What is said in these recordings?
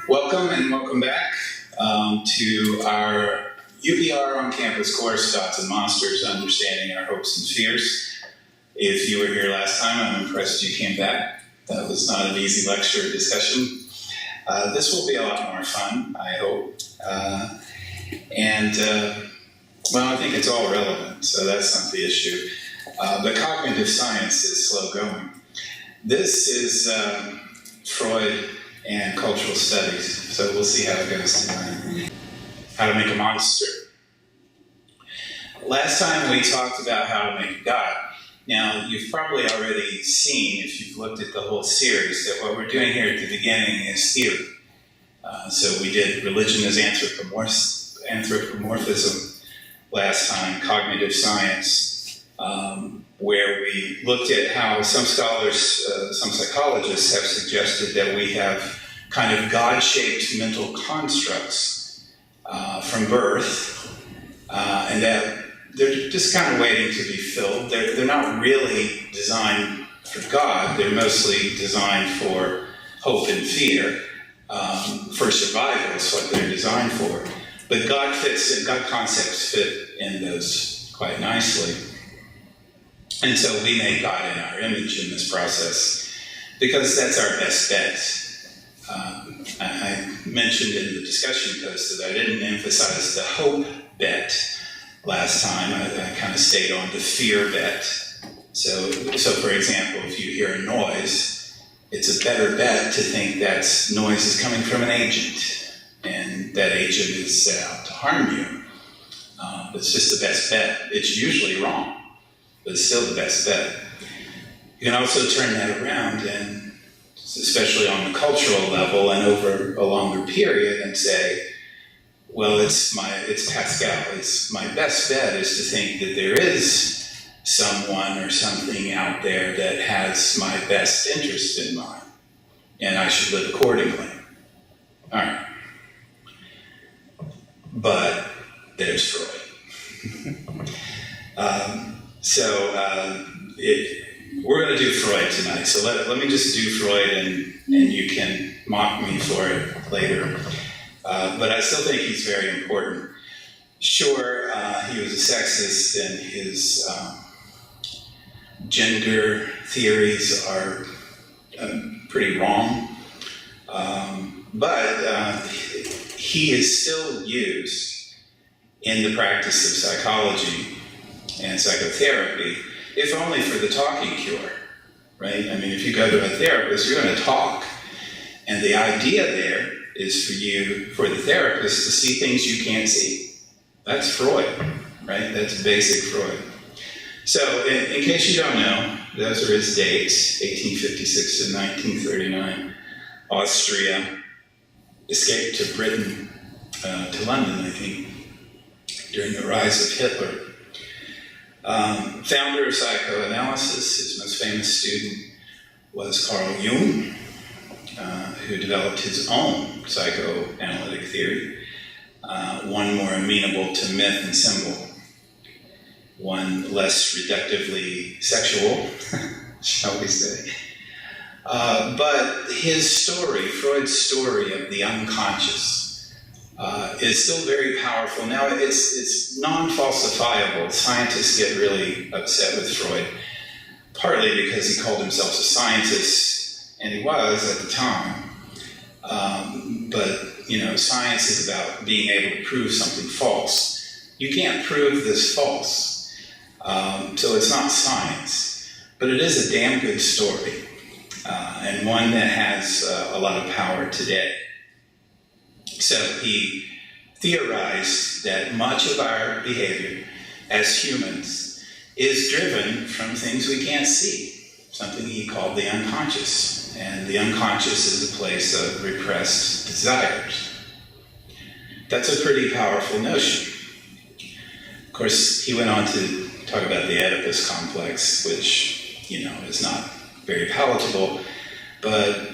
Welcome and welcome back to our UPR on campus course, Gods and Monsters, Understanding Our Hopes and Fears. If you were here last time, I'm impressed you came back. That was not an easy lecture or discussion. This will be a lot more fun, I hope. Well, I think it's all relevant, so that's not the issue. But cognitive science is slow going. This is Freud and cultural studies, so we'll see how it goes tonight. How to make a monster. Last time we talked about how to make a god. Now, you've probably already seen, if you've looked at the whole series, that what we're doing here at the beginning is theory. So we did religion as anthropomorphism last time, cognitive science, where we looked at how some scholars, some psychologists have suggested that we have kind of God-shaped mental constructs from birth, and that they're just kind of waiting to be filled. They're not really designed for God. They're mostly designed for hope and fear, for survival is what they're designed for. But God concepts fit in those quite nicely. And so we make God in our image in this process because that's our best bet. I mentioned in the discussion post that I didn't emphasize the hope bet last time. I kind of stayed on the fear bet. So for example, if you hear a noise, it's a better bet to think that noise is coming from an agent, and that agent is set out to harm you. It's just the best bet. It's usually wrong, but it's still the best bet. You can also turn that around, and especially on the cultural level and over a longer period, and say, well, it's Pascal. It's my best bet is to think that there is someone or something out there that has my best interest in mind, and I should live accordingly. All right. But there's Freud. We're going to do Freud tonight, so let me just do Freud, and you can mock me for it later. But I still think he's very important. Sure, he was a sexist, and his gender theories are pretty wrong. But he is still used in the practice of psychology and psychotherapy, if only for the talking cure, right? I mean, if you go to a therapist, you're going to talk. And the idea there is for the therapist to see things you can't see. That's Freud, right? That's basic Freud. So in case you don't know, those are his dates, 1856 to 1939. Austria, escaped to Britain, to London, I think, during the rise of Hitler. Founder of psychoanalysis, his most famous student was Carl Jung, who developed his own psychoanalytic theory, one more amenable to myth and symbol, one less reductively sexual, shall we say. But his story, Freud's story of the unconscious, is still very powerful. Now, it's non-falsifiable. Scientists get really upset with Freud, partly because he called himself a scientist, and he was at the time. But, science is about being able to prove something false. You can't prove this false, so it's not science. But it is a damn good story, and one that has a lot of power today. So he theorized that much of our behavior as humans is driven from things we can't see, something he called the unconscious. And the unconscious is a place of repressed desires. That's a pretty powerful notion. Of course, he went on to talk about the Oedipus complex, which, is not very palatable, but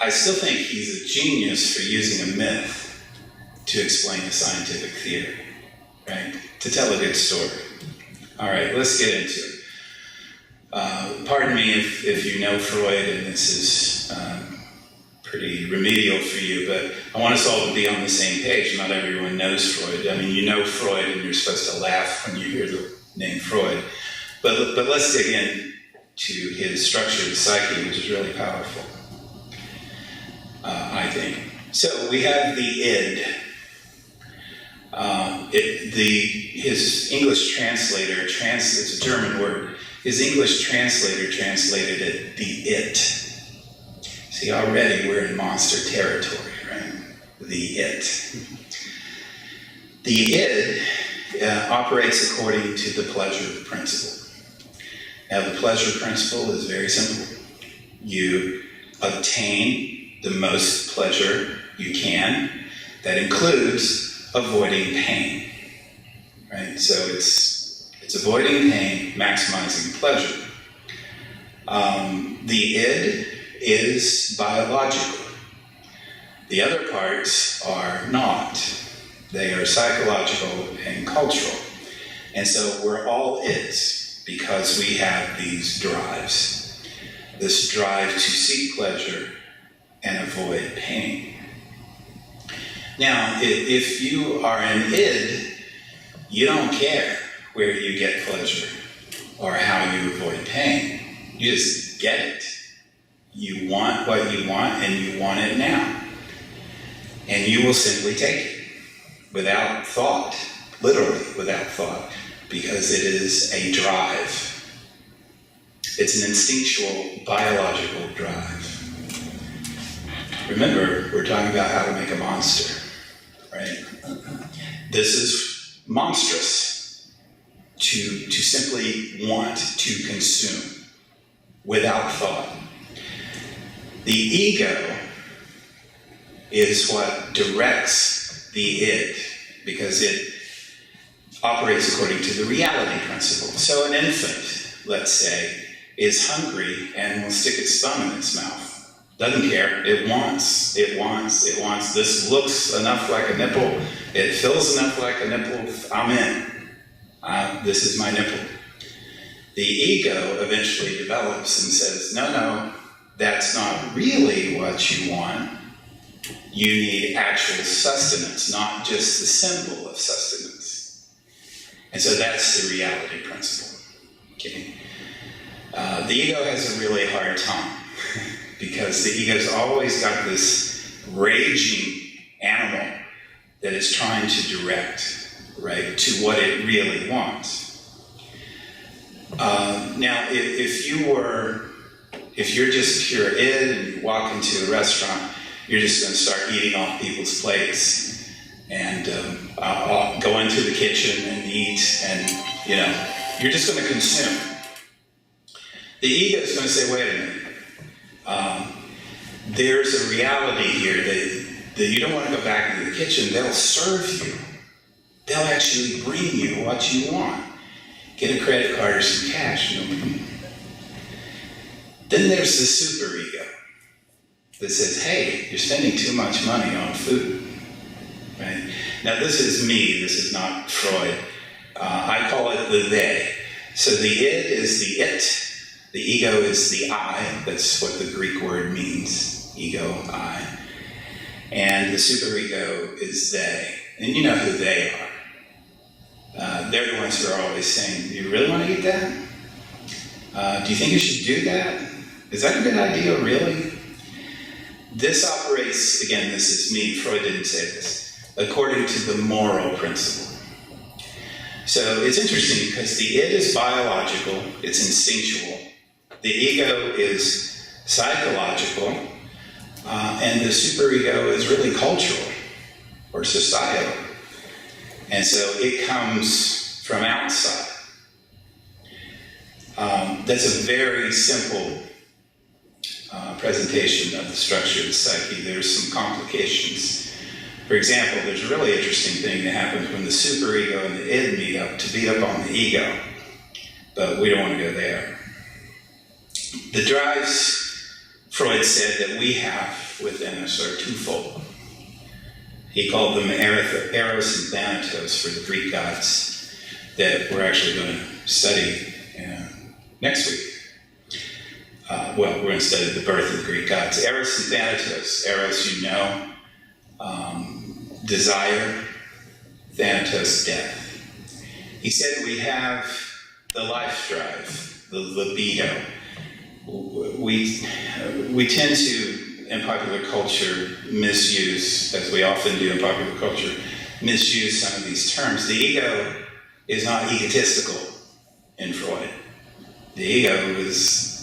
I still think he's a genius for using a myth to explain a scientific theory, right? To tell a good story. All right, let's get into it. Pardon me if you know Freud and this is pretty remedial for you, but I want us all to be on the same page. Not everyone knows Freud. I mean, you know Freud, and you're supposed to laugh when you hear the name Freud. But let's dig in to his structure of the psyche, which is really powerful, I think. So we have the id. His English translator, it's a German word, his English translator translated it the it. See, already we're in monster territory, right? The it. The id operates according to the pleasure principle. Now, the pleasure principle is very simple. You obtain the most pleasure you can. That includes avoiding pain, right? So it's avoiding pain, maximizing pleasure. The id is biological. The other parts are not. They are psychological and cultural. And so we're all ids because we have these drives. This drive to seek pleasure and avoid pain. Now, if you are an id, you don't care where you get pleasure or how you avoid pain. You just get it. You want what you want, and you want it now. And you will simply take it without thought, literally without thought, because it is a drive. It's an instinctual, biological drive. Remember, we're talking about how to make a monster, right? This is monstrous, to simply want to consume without thought. The ego is what directs the id, because it operates according to the reality principle. So an infant, let's say, is hungry and will stick its thumb in its mouth. Doesn't care. It wants. This looks enough like a nipple. It feels enough like a nipple. I'm in. This is my nipple. The ego eventually develops and says, no, that's not really what you want. You need actual sustenance, not just the symbol of sustenance. And so that's the reality principle. Okay? The ego has a really hard time because the ego's always got this raging animal that it's trying to direct, right, to what it really wants. Now, if you're just pure id and you walk into a restaurant, you're just going to start eating off people's plates and go into the kitchen and eat, and you're just going to consume. The ego is going to say, wait a minute, there's a reality here that you don't want to go back into the kitchen. They'll serve you. They'll actually bring you what you want. Get a credit card or some cash. Then there's the superego that says, hey, you're spending too much money on food. Right? Now, this is me. This is not Freud. I call it the they. So the id is the it. The ego is the I. That's what the Greek word means. Ego, I. And the superego is they. And you know who they are. They're the ones who are always saying, you really want to eat that? Do you think you should do that? Is that a good idea, really? This operates, again, this is me, Freud didn't say this, according to the moral principle. So it's interesting because the id is biological, it's instinctual. The ego is psychological, and the superego is really cultural or societal. And so it comes from outside. That's a very simple presentation of the structure of the psyche. There's some complications. For example, there's a really interesting thing that happens when the superego and the id meet up to beat up on the ego. But we don't want to go there. The drives, Freud said, that we have within us are twofold. He called them Eros and Thanatos for the Greek gods that we're actually going to study next week. Well, we're going to study the birth of the Greek gods. Eros and Thanatos. Eros, you know, desire. Thanatos, death. He said we have the life drive, the libido. We tend to, in popular culture, misuse, as we often do in popular culture, misuse some of these terms. The ego is not egotistical in Freud. The ego is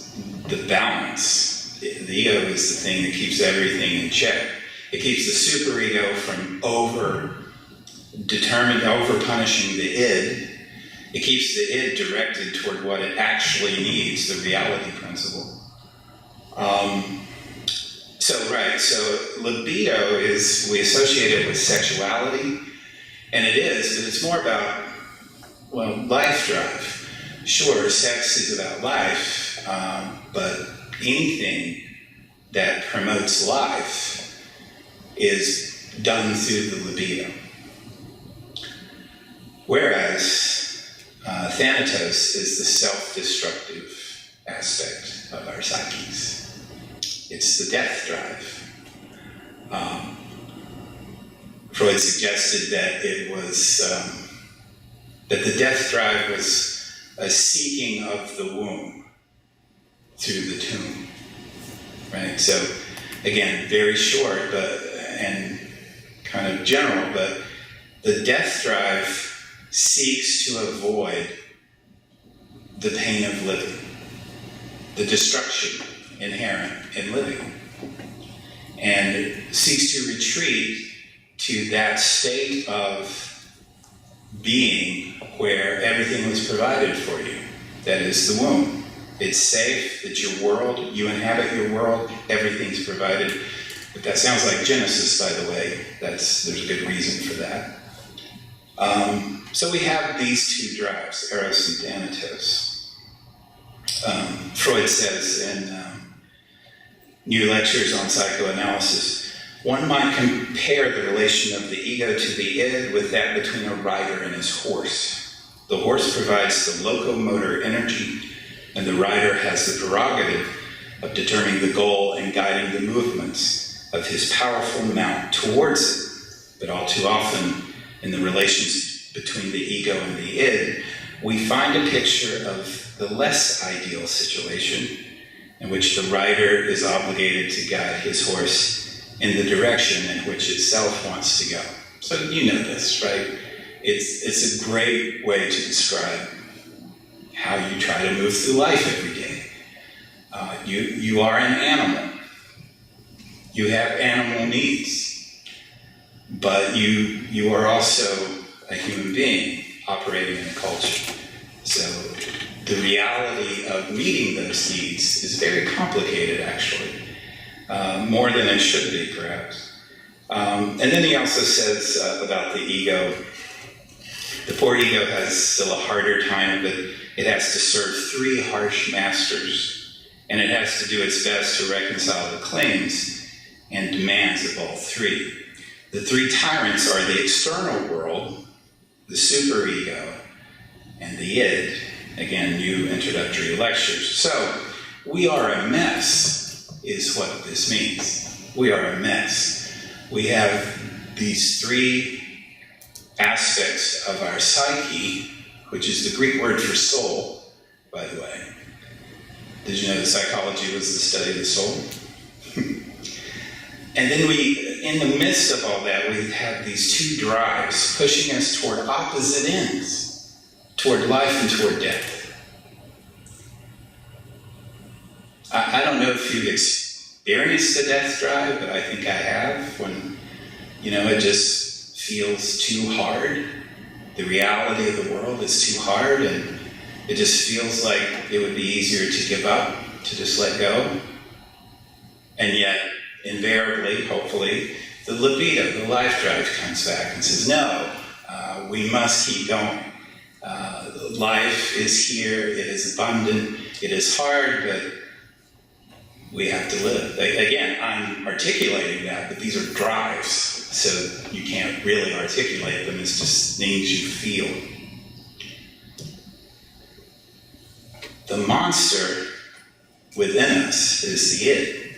the balance. The ego is the thing that keeps everything in check. It keeps the superego from over-punishing the id. It keeps the id directed toward what it actually needs, the reality principle. So libido is, we associate it with sexuality, and it is, but it's more about, well, life drive. Sure, sex is about life, but anything that promotes life is done through the libido. Whereas Thanatos is the self-destructive aspect of our psyches. It's the death drive. Freud suggested that it was that the death drive was a seeking of the womb through the tomb. Right? So again, very short, and kind of general, but the death drive seeks to avoid the pain of living, the destruction inherent in living, and it seeks to retreat to that state of being where everything was provided for you. That is the womb. It's safe, it's your world, you inhabit your world, everything's provided. But that sounds like Genesis, by the way. There's a good reason for that. So we have these two drives, Eros and Thanatos. Freud says in New Lectures on Psychoanalysis, one might compare the relation of the ego to the id with that between a rider and his horse. The horse provides the locomotor energy, and the rider has the prerogative of determining the goal and guiding the movements of his powerful mount towards it. But all too often, in the relations between the ego and the id, we find a picture of the less ideal situation in which the rider is obligated to guide his horse in the direction in which itself wants to go. So you know this, right? It's a great way to describe how you try to move through life every day. You are an animal. You have animal needs, but you are also a human being operating in a culture. So the reality of meeting those needs is very complicated, actually, more than it should be, perhaps. And then he also says about the ego, the poor ego has still a harder time, but it has to serve three harsh masters, and it has to do its best to reconcile the claims and demands of all three. The three tyrants are the external world, the superego, and the id. Again, new introductory lectures. So, we are a mess, is what this means. We are a mess. We have these three aspects of our psyche, which is the Greek word for soul, by the way. Did you know that psychology was the study of the soul? And then in the midst of all that, we have these two drives pushing us toward opposite ends, toward life and toward death. I don't know if you've experienced the death drive, but I think I have, when, it just feels too hard. The reality of the world is too hard, and it just feels like it would be easier to give up, to just let go. And yet, invariably, hopefully, the libido, the life drive comes back and says, no, we must keep going. Life is here, it is abundant, it is hard, but we have to live. Again, I'm articulating that, but these are drives, so you can't really articulate them. It's just things you feel. The monster within us is the id.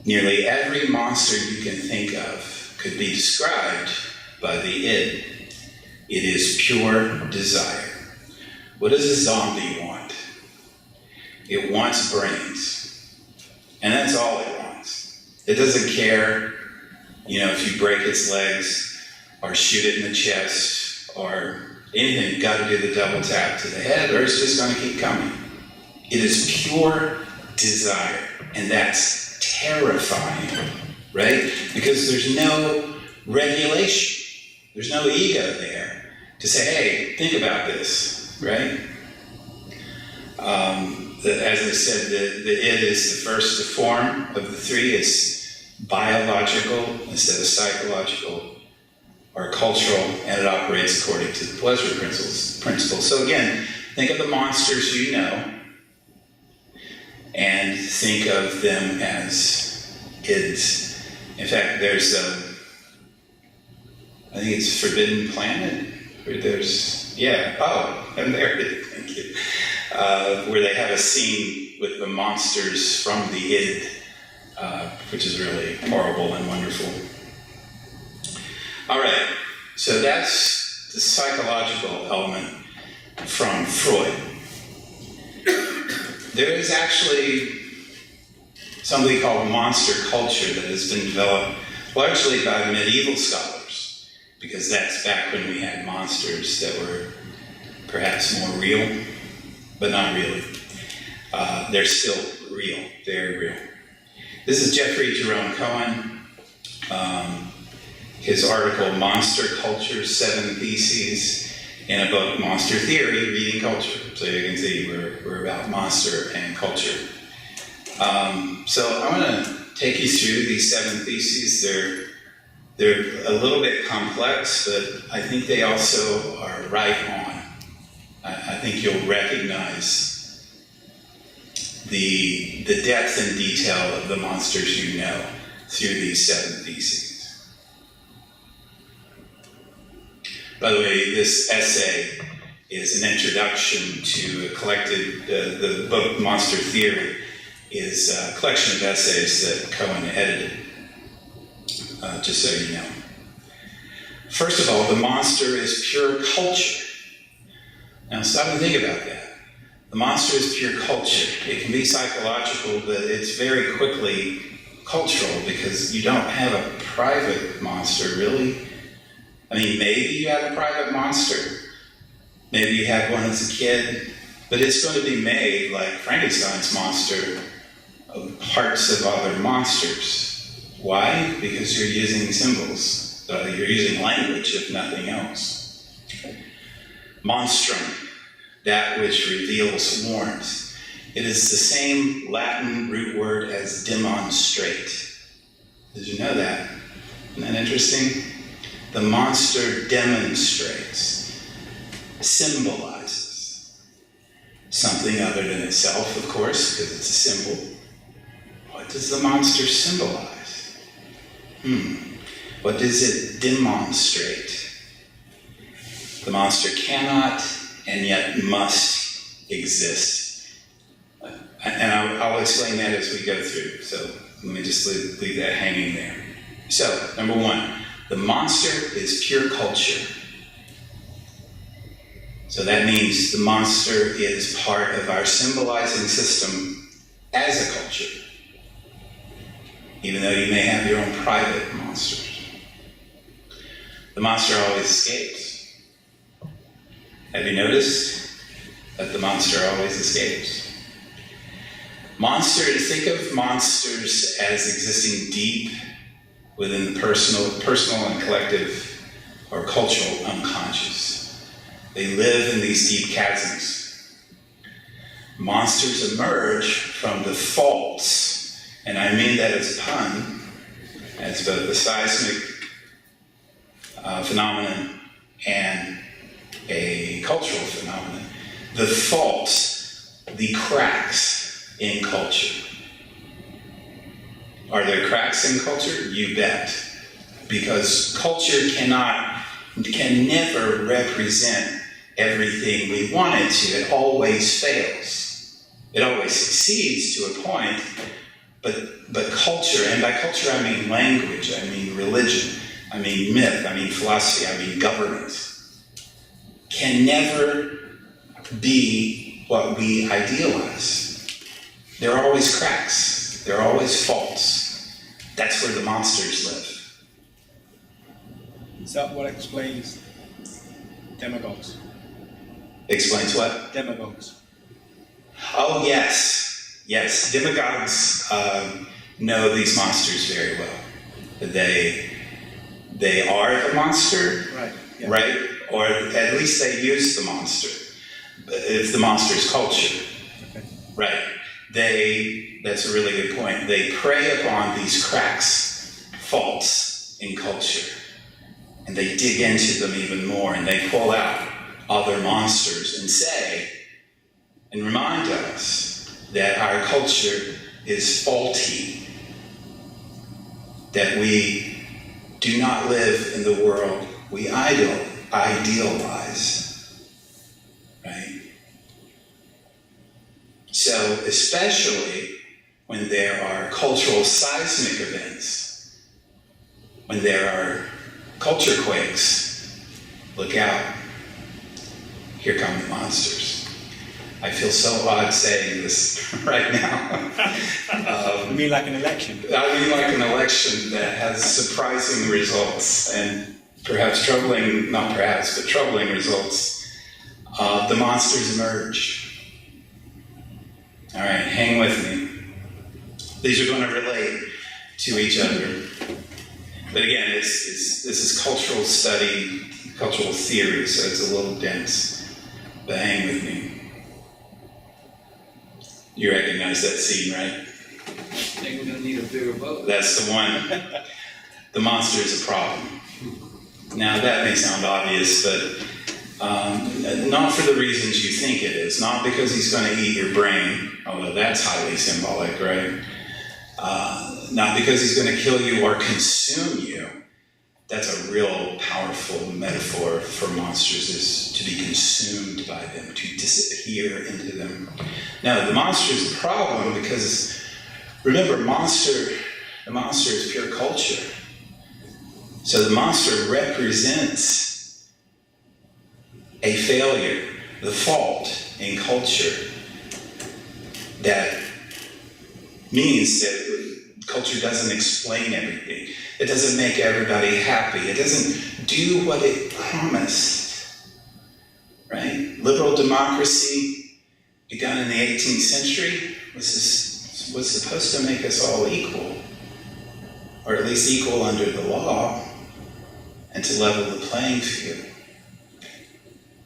Nearly every monster you can think of could be described by the id. It is pure desire. What does a zombie want? It wants brains. And that's all it wants. It doesn't care, if you break its legs or shoot it in the chest or anything. You've got to do the double tap to the head or it's just going to keep coming. It is pure desire. And that's terrifying, right? Because there's no regulation. There's no ego there to say, hey, think about this, right? As I said, the id is the first to form of the three. It's biological instead of psychological or cultural, and it operates according to the pleasure principle. So again, think of the monsters you know, and think of them as ids. In fact, there's I think it's Forbidden Planet, where there's, I'm there, thank you. Where they have a scene with the monsters from the id, which is really horrible and wonderful. All right, so that's the psychological element from Freud. There is actually something called monster culture that has been developed largely by medieval scholars, because that's back when we had monsters that were perhaps more real, but not really. They're still real, very real. This is Jeffrey Jerome Cohen. His article, Monster Culture, 7 Theses, in a book, Monster Theory, Reading Culture. So you can see we're about monster and culture. So I'm going to take you through these 7 theses. They're a little bit complex, but I think they also are right on. I think you'll recognize the depth and detail of the monsters you know through these 7 theses. By the way, this essay is an introduction to a collected, the book Monster Theory is a collection of essays that Cohen edited, just so you know. First of all, the monster is pure culture. Now stop and think about that. The monster is pure culture. It can be psychological, but it's very quickly cultural because you don't have a private monster, really. I mean, maybe you have a private monster. Maybe you had one as a kid, but it's going to be made like Frankenstein's monster of parts of other monsters. Why? Because you're using symbols. You're using language, if nothing else. Monstrum, that which reveals, warns. It is the same Latin root word as demonstrate. Did you know that? Isn't that interesting? The monster demonstrates, symbolizes something other than itself, of course, because it's a symbol. What does the monster symbolize? What does it demonstrate? The monster cannot and yet must exist. And I'll explain that as we go through, so let me just leave that hanging there. So, number 1. The monster is pure culture. So that means the monster is part of our symbolizing system as a culture, even though you may have your own private monsters. The monster always escapes. Have you noticed that the monster always escapes? Think of monsters as existing deep within the personal and collective or cultural unconscious. They live in these deep chasms. Monsters emerge from the faults, and I mean that as a pun, as both the seismic phenomenon and a cultural phenomenon. The faults, the cracks in culture. Are there cracks in culture? You bet. Because culture can never represent everything we want it to. It always fails. It always succeeds to a point, but culture, and by culture I mean language, I mean religion, I mean myth, I mean philosophy, I mean government, can never be what we idealize. There are always cracks. There are always faults. That's where the monsters live. Is that what explains demagogues? Explains what? Demagogues. Oh, yes. Yes. Demagogues know these monsters very well. They are the monster, right? Yeah. Right? Or at least they use the monster. It's the monster's culture. Okay. Right. That's a really good point. They prey upon these cracks, faults in culture, and they dig into them even more, and they pull out other monsters and say, and remind us that our culture is faulty, that we do not live in the world we idealize. Right? So, especially when there are cultural seismic events, when there are culture quakes, look out. Here come the monsters. I feel so odd saying this right now. You mean like an election? I mean like an election that has surprising results and perhaps troubling, not perhaps, but troubling results. The monsters emerge. All right, hang with me. These are going to relate to each other. But again, this is cultural study, cultural theory, so it's a little dense. But hang with me. You recognize that scene, right? I think we're going to need a bigger boat. That's the one. The monster is a problem. Now, that may sound obvious, but not for the reasons you think it is. Not because he's going to eat your brain, although that's highly symbolic, right? Not because he's going to kill you or consume you. That's a real powerful metaphor for monsters, is to be consumed by them, to disappear into them. Now, the monster is a problem because, remember, the monster is pure culture. So the monster represents a failure, the fault in culture that means that culture doesn't explain everything. It doesn't make everybody happy. It doesn't do what it promised, right? Liberal democracy, begun in the 18th century, was supposed to make us all equal, or at least equal under the law, and to level the playing field.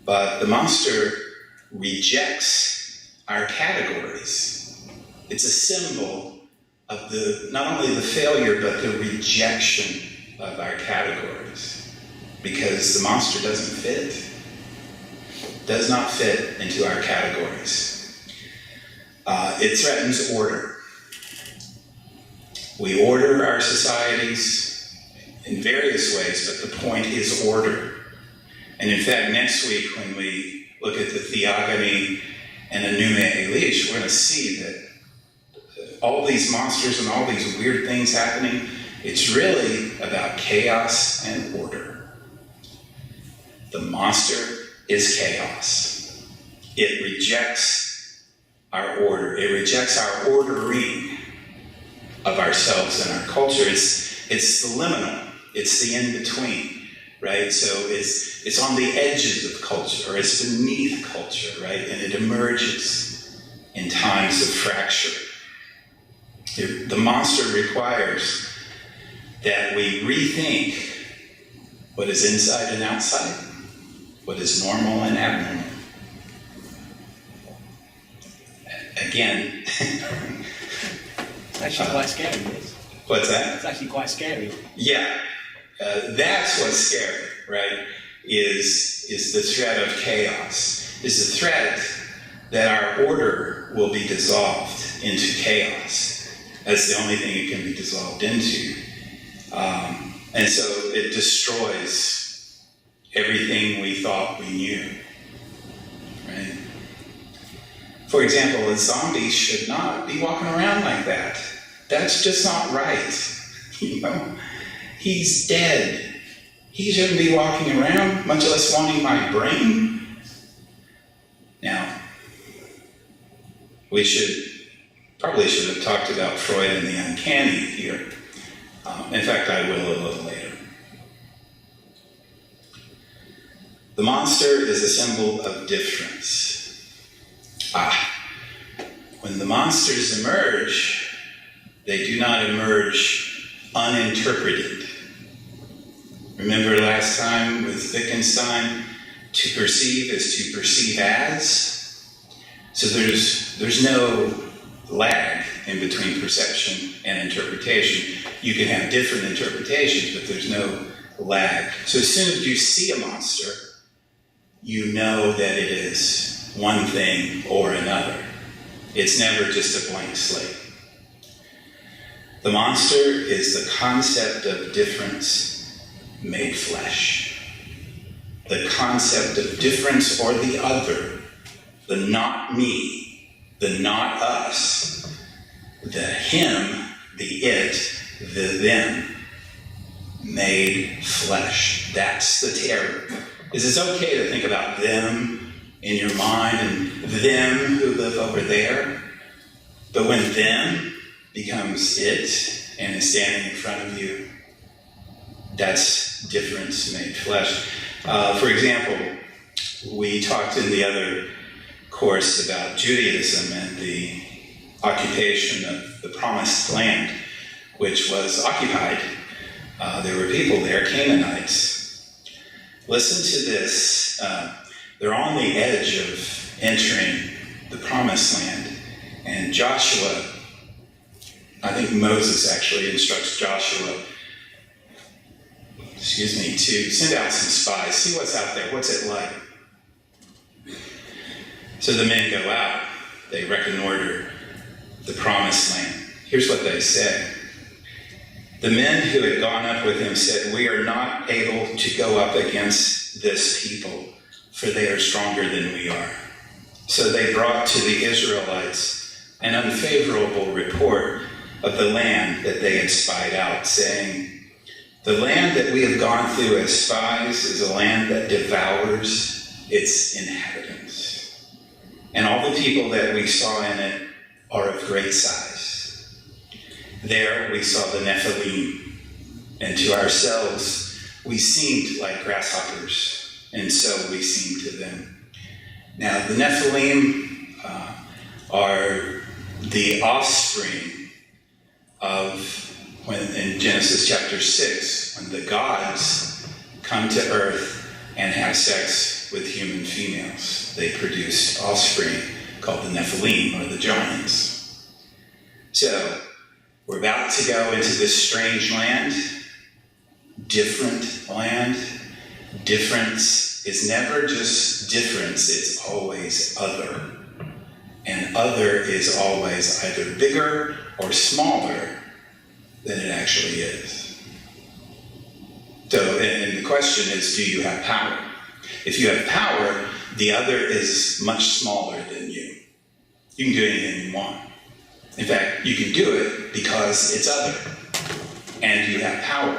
But the monster rejects our categories. It's a symbol of not only the failure, but the rejection of our categories. Because the monster does not fit into our categories. It threatens order. We order our societies in various ways, but the point is order. And in fact, next week when we look at the Theogony and Enuma Elish, we're going to see that all these monsters and all these weird things happening, it's really about chaos and order. The monster is chaos. It rejects our order. It rejects our ordering of ourselves and our culture. It's the liminal. It's the in-between, right? So it's on the edges of culture, or it's beneath culture, right? And it emerges in times of fracture. The monster requires that we rethink what is inside and outside, what is normal and abnormal. Again. It's actually quite scary, yes. What's that? It's actually quite scary. Yeah. That's what's scary, right? Is the threat of chaos. Is the threat that our order will be dissolved into chaos. That's the only thing it can be dissolved into. And so it destroys everything we thought we knew, right? For example, a zombie should not be walking around like that. That's just not right. You know, he's dead. He shouldn't be walking around, much less wanting my brain. Now, we probably should have talked about Freud and the uncanny here. In fact, I will a little later. The monster is a symbol of difference. When the monsters emerge, they do not emerge uninterpreted. Remember last time with Wittgenstein, to perceive is to perceive as? So there's no lag in between perception and interpretation. You can have different interpretations, but there's no lag. So as soon as you see a monster, you know that it is one thing or another. It's never just a blank slate. The monster is the concept of difference made flesh. The concept of difference or the other, the not me, the not us, the him, the it, the them, made flesh. That's the terror. It's okay to think about them in your mind and them who live over there. But when them becomes it and is standing in front of you, that's difference made flesh. For example, we talked in the other course about Judaism and the occupation of the Promised Land, which was occupied. There were people there, Canaanites. Listen to this. They're on the edge of entering the Promised Land. And Joshua, I think Moses actually instructs Joshua, to send out some spies, see what's out there, what's it like. So the men go out, they reconnoiter the Promised Land. Here's what they say. The men who had gone up with him said, "We are not able to go up against this people, for they are stronger than we are." So they brought to the Israelites an unfavorable report of the land that they had spied out, saying, "The land that we have gone through as spies is a land that devours its inhabitants. And all the people that we saw in it are of great size. There we saw the Nephilim, and to ourselves we seemed like grasshoppers, and so we seemed to them." Now the Nephilim are the offspring of when in Genesis chapter 6, when the gods come to earth and have sex with human females. They produce offspring called the Nephilim, or the giants. So, we're about to go into this strange land, different land. Difference is never just difference, it's always other. And other is always either bigger or smaller than it actually is. So, and the question is, do you have power? If you have power, the other is much smaller than you. You can do anything you want. In fact, you can do it because it's other, and you have power.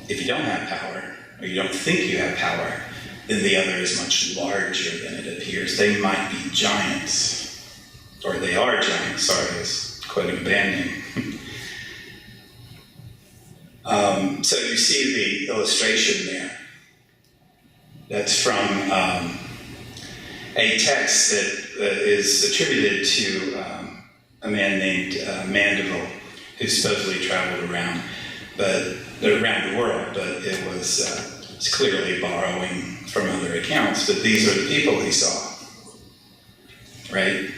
If you don't have power, or you don't think you have power, then the other is much larger than it appears. They might be giants, or they are giants. Sorry, I was quoting a band name. So you see the illustration there. That's from a text that is attributed to a man named Mandeville, who supposedly traveled around the world, but it's clearly borrowing from other accounts. But these are the people he saw, right?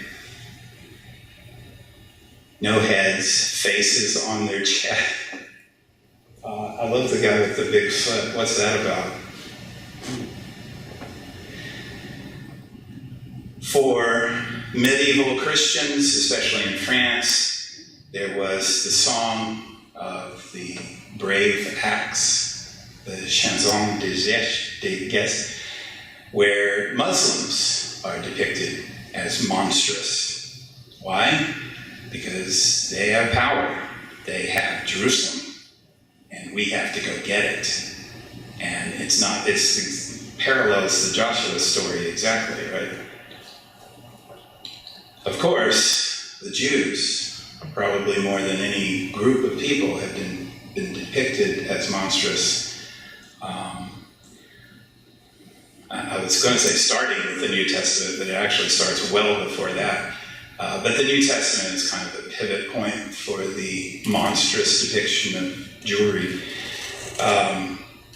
No heads, faces on their chest. I love the guy with the big foot. What's that about? For medieval Christians, especially in France, there was the song of the brave acts, the chanson des gestes, where Muslims are depicted as monstrous. Why? Because they have power. They have Jerusalem, and we have to go get it. And it parallels the Joshua story exactly, right? Of course, the Jews, probably more than any group of people, have been depicted as monstrous. I was going to say starting with the New Testament, but it actually starts well before that. But the New Testament is kind of the pivot point for the monstrous depiction of Jewry.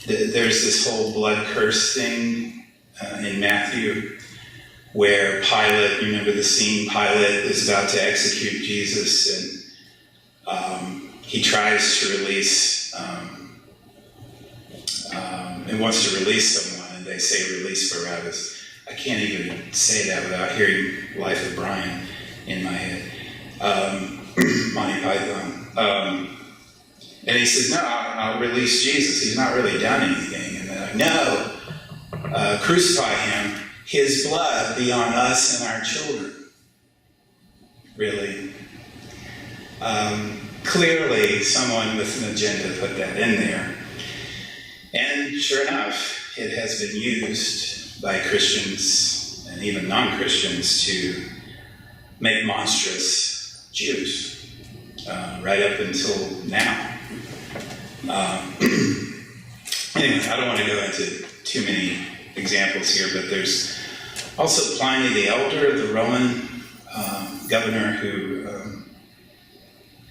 There's this whole blood curse thing in Matthew, where Pilate, you remember the scene, Pilate is about to execute Jesus, and he tries to release, and wants to release someone, and they say release Barabbas. I can't even say that without hearing Life of Brian in my head. Monty Python. And he says, no, I'll release Jesus. He's not really done anything. And they're like, no, crucify him. His blood be on us and our children. Really? Clearly, someone with an agenda put that in there. And sure enough, it has been used by Christians and even non-Christians to make monstrous Jews, right up until now. Anyway, I don't want to go into too many examples here, but there's also Pliny the Elder, the Roman governor,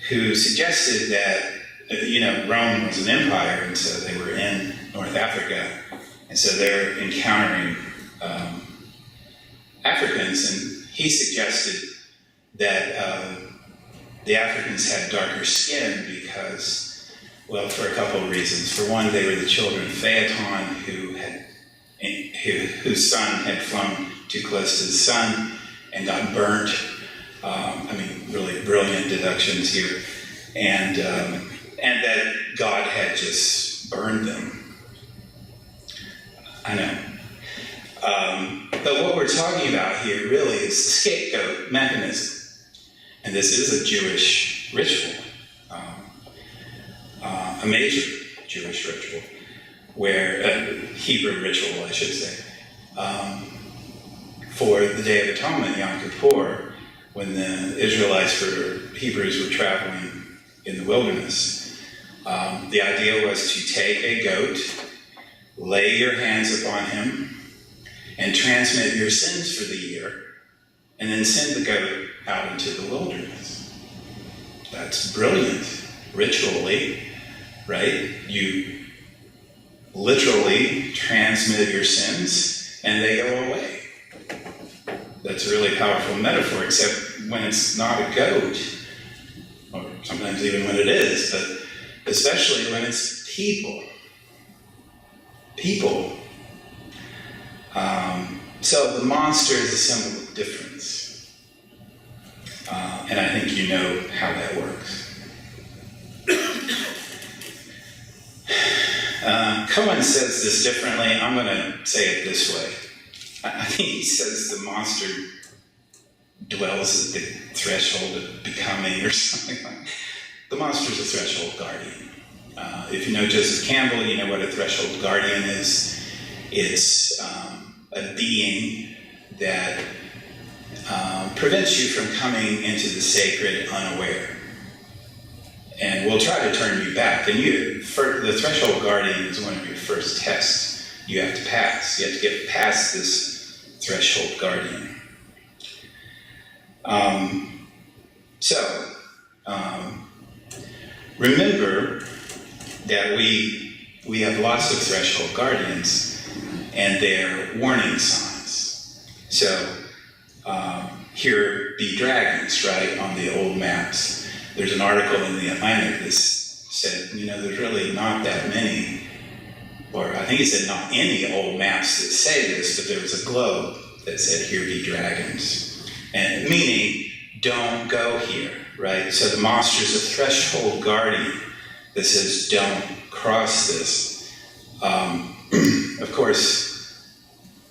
who suggested that Rome was an empire, and so they were in North Africa, and so they're encountering Africans, and he suggested that the Africans had darker skin because, well, for a couple of reasons. For one, they were the children of Phaeton, whose son had flown too close to the sun and got burnt. Really brilliant deductions here. And that God had just burned them. I know. But what we're talking about here really is the scapegoat mechanism. And this is a Jewish ritual, a major Jewish ritual, Hebrew ritual, I should say, for the Day of Atonement, Yom Kippur, when the Hebrews were traveling in the wilderness. The idea was to take a goat, lay your hands upon him, and transmit your sins for the year, and then send the goat out into the wilderness. That's brilliant, ritually, right? You literally transmit your sins, and they go away. That's a really powerful metaphor, except when it's not a goat, or sometimes even when it is, but especially when it's people. People. So the monster is a symbol of difference. And I think you know how that works. Cohen says this differently. I'm going to say it this way. I think he says the monster dwells at the threshold of becoming or something like that. The monster is a threshold guardian. If you know Joseph Campbell, you know what a threshold guardian is. It's a being that prevents you from coming into the sacred unaware. And will try to turn you back. And the threshold guardian is one of your first tests you have to pass. You have to get past this threshold guardian. Remember that we have lots of threshold guardians, and they're warning signs. So here be dragons, right, on the old maps. There's an article in the Atlantic that said, there's really not that many, or I think it said not any old maps that say this, but there was a globe that said, here be dragons. And meaning, don't go here, right? So the monster's a threshold guardian that says, don't cross this. Of course,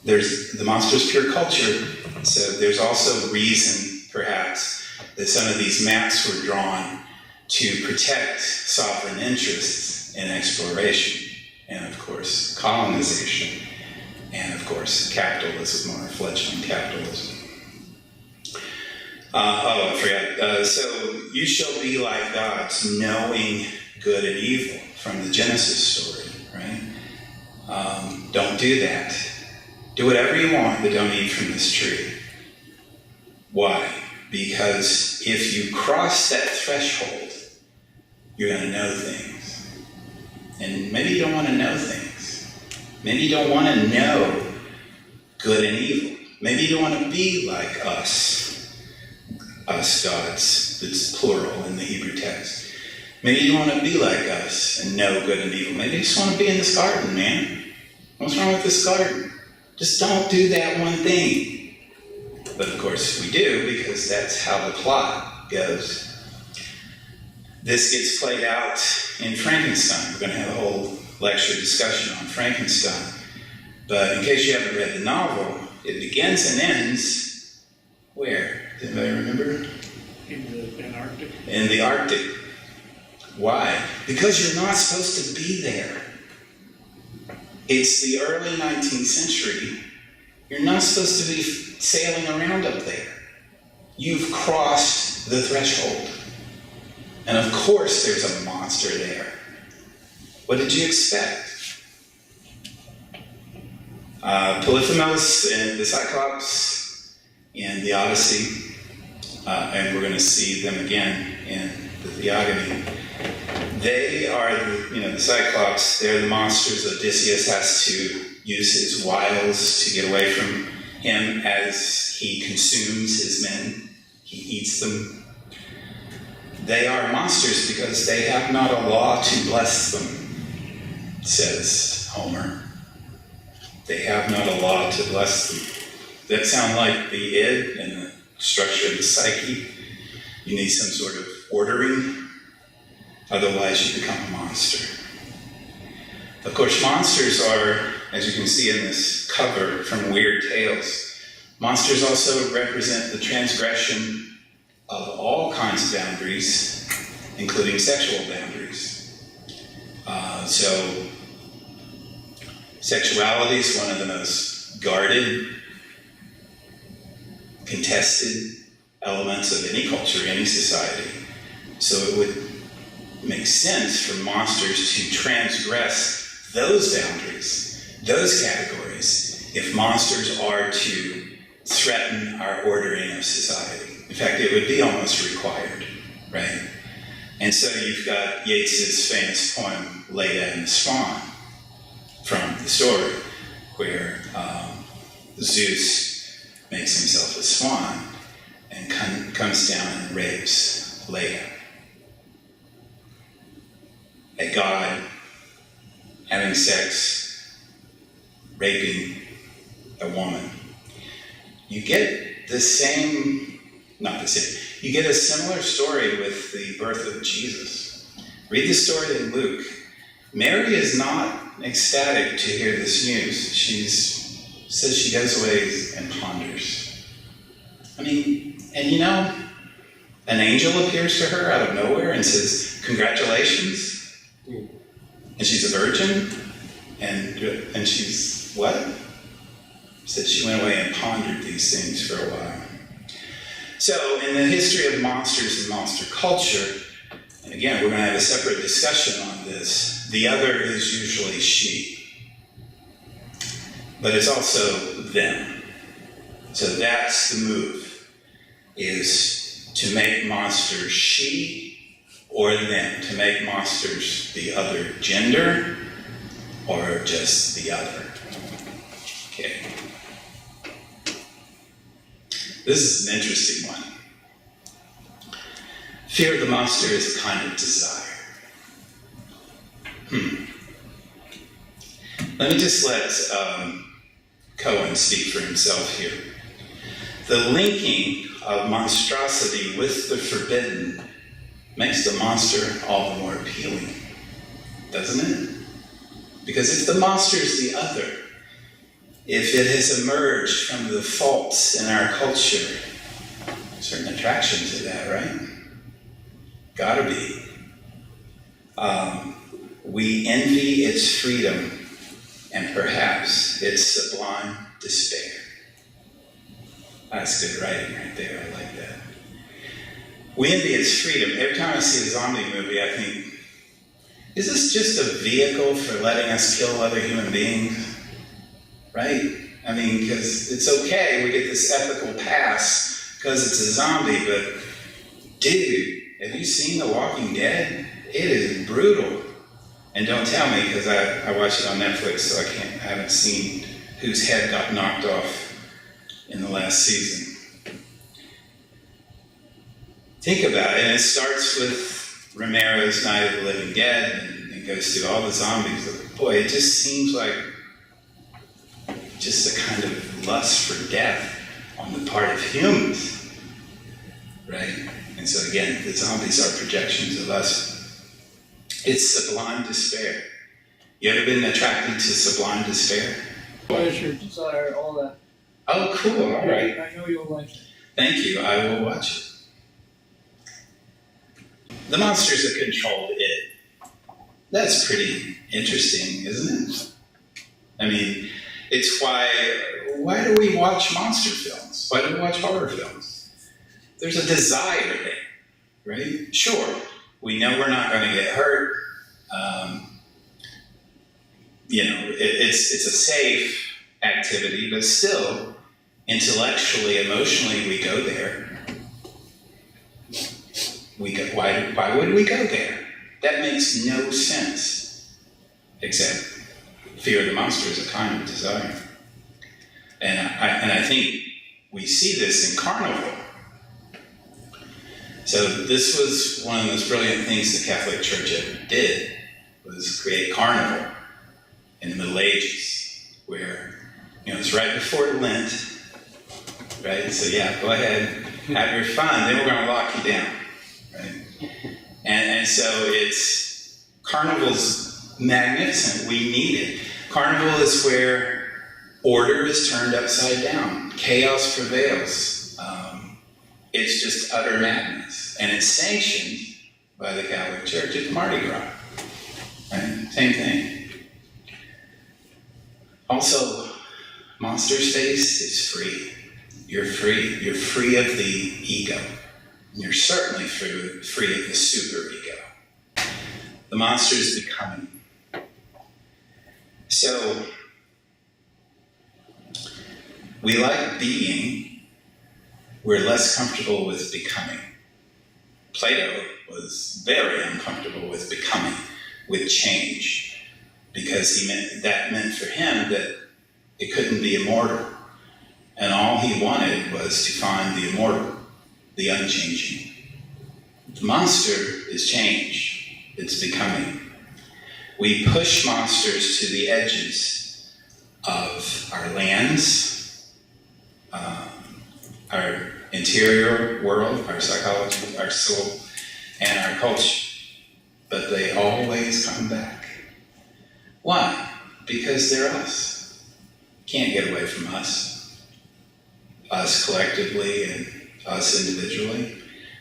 there's the monster's pure culture, So there's also reason, perhaps, that some of these maps were drawn to protect sovereign interests in exploration, and of course, colonization, and of course, capitalism, or fledgling capitalism. I forgot. So you shall be like gods, knowing good and evil, from the Genesis story, right? Don't do that. Do whatever you want, but don't eat from this tree. Why? Because if you cross that threshold, you're going to know things. And maybe you don't want to know things. Maybe you don't want to know good and evil. Maybe you don't want to be like us gods. It's plural in the Hebrew text. Maybe you don't want to be like us and know good and evil. Maybe you just want to be in this garden, man. What's wrong with this garden? Just don't do that one thing. But of course we do, because that's how the plot goes. This gets played out in Frankenstein. We're going to have a whole lecture discussion on Frankenstein. But in case you haven't read the novel, it begins and ends where? Does anybody remember? In the Antarctic. In the Arctic. Why? Because you're not supposed to be there. It's the early 19th century. You're not supposed to be sailing around up there. You've crossed the threshold. And of course there's a monster there. What did you expect? Polyphemus and the Cyclops in the Odyssey, and we're going to see them again in the Theogony. They are, the Cyclops, they're the monsters. Odysseus has to use his wiles to get away from him as he consumes his men. He eats them. They are monsters because they have not a law to bless them, says Homer. They have not a law to bless them. That sound like the id and the structure of the psyche? You need some sort of ordering. Otherwise, you become a monster. Of course, monsters are, as you can see in this cover from Weird Tales, monsters also represent the transgression of all kinds of boundaries, including sexual boundaries. So, sexuality is one of the most guarded, contested elements of any culture, any society. So it would make sense for monsters to transgress those boundaries, those categories, if monsters are to threaten our ordering of society. In fact, it would be almost required, right? And so you've got Yeats's famous poem, Leda and the Swan, from the story, where Zeus makes himself a swan and comes down and rapes Leda. A god having sex, raping a woman. You get the same, not the same, you get a similar story with the birth of Jesus. Read the story in Luke. Mary is not ecstatic to hear this news. She says she goes away and ponders. I mean, and an angel appears to her out of nowhere and says, "Congratulations." And she's a virgin, and she's what? Said she went away and pondered these things for a while. So, in the history of monsters and monster culture, and again, we're going to have a separate discussion on this, the other is usually she. But it's also them. So that's the move, is to make monsters she or them, to make monsters the other gender or just the other. Okay. This is an interesting one. Fear of the monster is a kind of desire. Let me just let Cohen speak for himself here. The linking of monstrosity with the forbidden makes the monster all the more appealing, doesn't it? Because if the monster is the other, if it has emerged from the faults in our culture, certain attraction to that, right? Gotta be. We envy its freedom and perhaps its sublime despair. That's good writing right there. I like that. We envy its freedom. Every time I see a zombie movie, I think, is this just a vehicle for letting us kill other human beings? Right? I mean, because it's okay, we get this ethical pass because it's a zombie, but dude, have you seen The Walking Dead? It is brutal. And don't tell me, because I watched it on Netflix, so I haven't seen whose head got knocked off in the last season. Think about it, and it starts with Romero's Night of the Living Dead, and it goes through all the zombies. Boy, it just seems like just a kind of lust for death on the part of humans, right? And so again, the zombies are projections of us. It's sublime despair. You ever been attracted to sublime despair? Pleasure, desire, all that. Oh, cool, all right. I know you'll like it. Thank you, I will watch it. The monsters that controlled it. That's pretty interesting, isn't it? I mean, it's why do we watch monster films? Why do we watch horror films? There's a desire there, right? Sure, we know we're not going to get hurt. It's a safe activity, but still, intellectually, emotionally, we go there. Why would we go there? That makes no sense, except fear of the monster is a kind of desire. And I think we see this in Carnival. So this was one of the most brilliant things the Catholic Church ever did, was create Carnival in the Middle Ages, where, it's right before Lent, right? So yeah, go ahead, have your fun, then we're going to lock you down, right? And so Carnival's magnificent, we need it. Carnival is where order is turned upside down, chaos prevails. It's just utter madness, and it's sanctioned by the Catholic Church. It's Mardi Gras, right? Same thing. Also, Monster Space is free. You're free. You're free of the ego. You're certainly free of the super ego. The monster is becoming. So, we like being. We're less comfortable with becoming. Plato was very uncomfortable with becoming, with change, because that meant for him that it couldn't be immortal. And all he wanted was to find the immortal, the unchanging. The monster is change. It's becoming. We push monsters to the edges of our lands, our interior world, our psychology, our soul, and our culture. But they always come back. Why? Because they're us. Can't get away from us. Us collectively and us individually.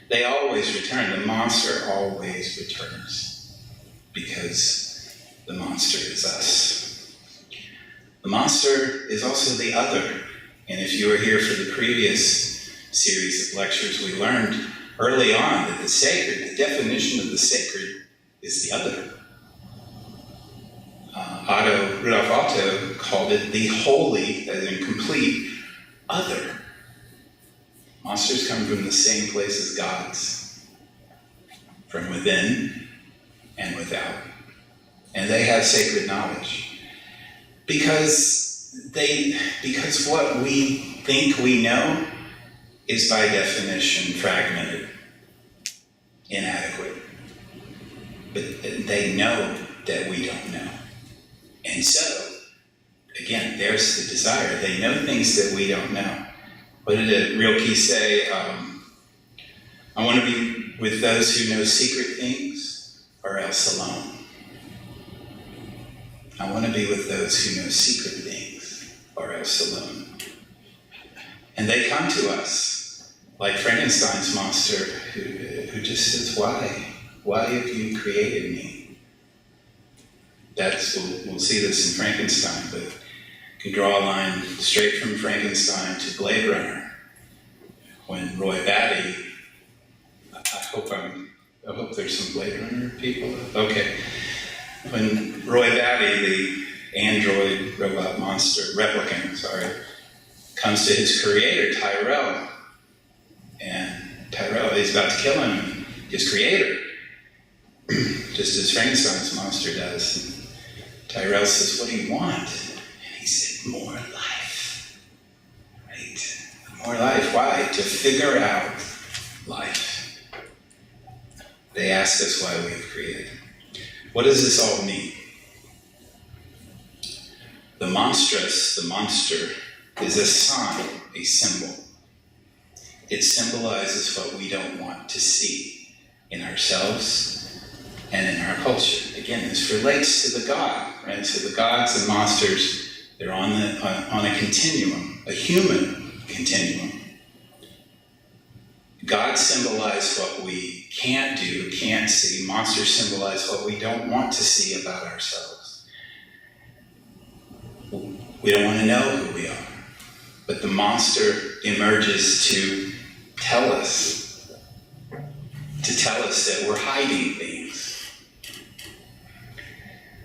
They always return. The monster always returns. Because the monster is us. The monster is also the other. And if you were here for the previous series of lectures, we learned early on that the sacred, the definition of the sacred, is the other. Rudolf Otto called it the holy, as in complete, other. Monsters come from the same place as gods, from within and without. And they have sacred knowledge. Because what we think we know is by definition fragmented, inadequate. But they know that we don't know. And so, again, there's the desire. They know things that we don't know. What did Rilke say? I want to be with those who know secret things, or else alone. I want to be with those who know secret things, or else alone. And they come to us, like Frankenstein's monster, who just says, why? Why have you created me? We'll see this in Frankenstein, but you can draw a line straight from Frankenstein to Blade Runner. When Roy Batty, I hope there's some Blade Runner people. Okay. When Roy Batty, the android robot monster, replicant, comes to his creator, Tyrell, and Tyrell is about to kill him, his creator, just as Frankenstein's monster does. And Tyrell says, what do you want? And he said, more life. Right? More life. Why? To figure out life. They ask us why we have created. What does this all mean? The monstrous, the monster, is a sign, a symbol. It symbolizes what we don't want to see in ourselves and in our culture. Again, this relates to the God, right? So the gods and monsters, they're on a continuum, a human continuum. God symbolizes what we can't do, can't see. Monsters symbolize what we don't want to see about ourselves. We don't want to know who we are. But the monster emerges to tell us that we're hiding things.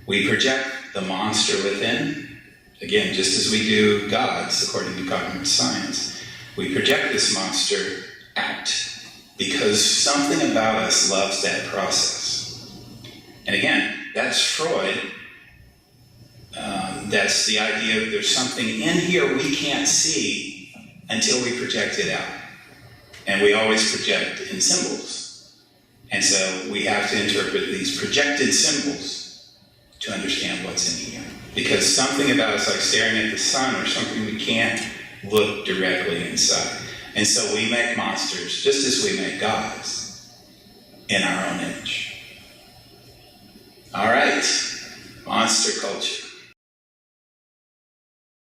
We project the monster within, again, just as we do gods, according to cognitive science. We project this monster out because something about us loves that process. And again, that's Freud. That's the idea of there's something in here we can't see until we project it out. And we always project in symbols. And so we have to interpret these projected symbols to understand what's in here. Because something about us, like staring at the sun or something, we can't look directly inside. And so we make monsters just as we make gods in our own image. All right, monster culture.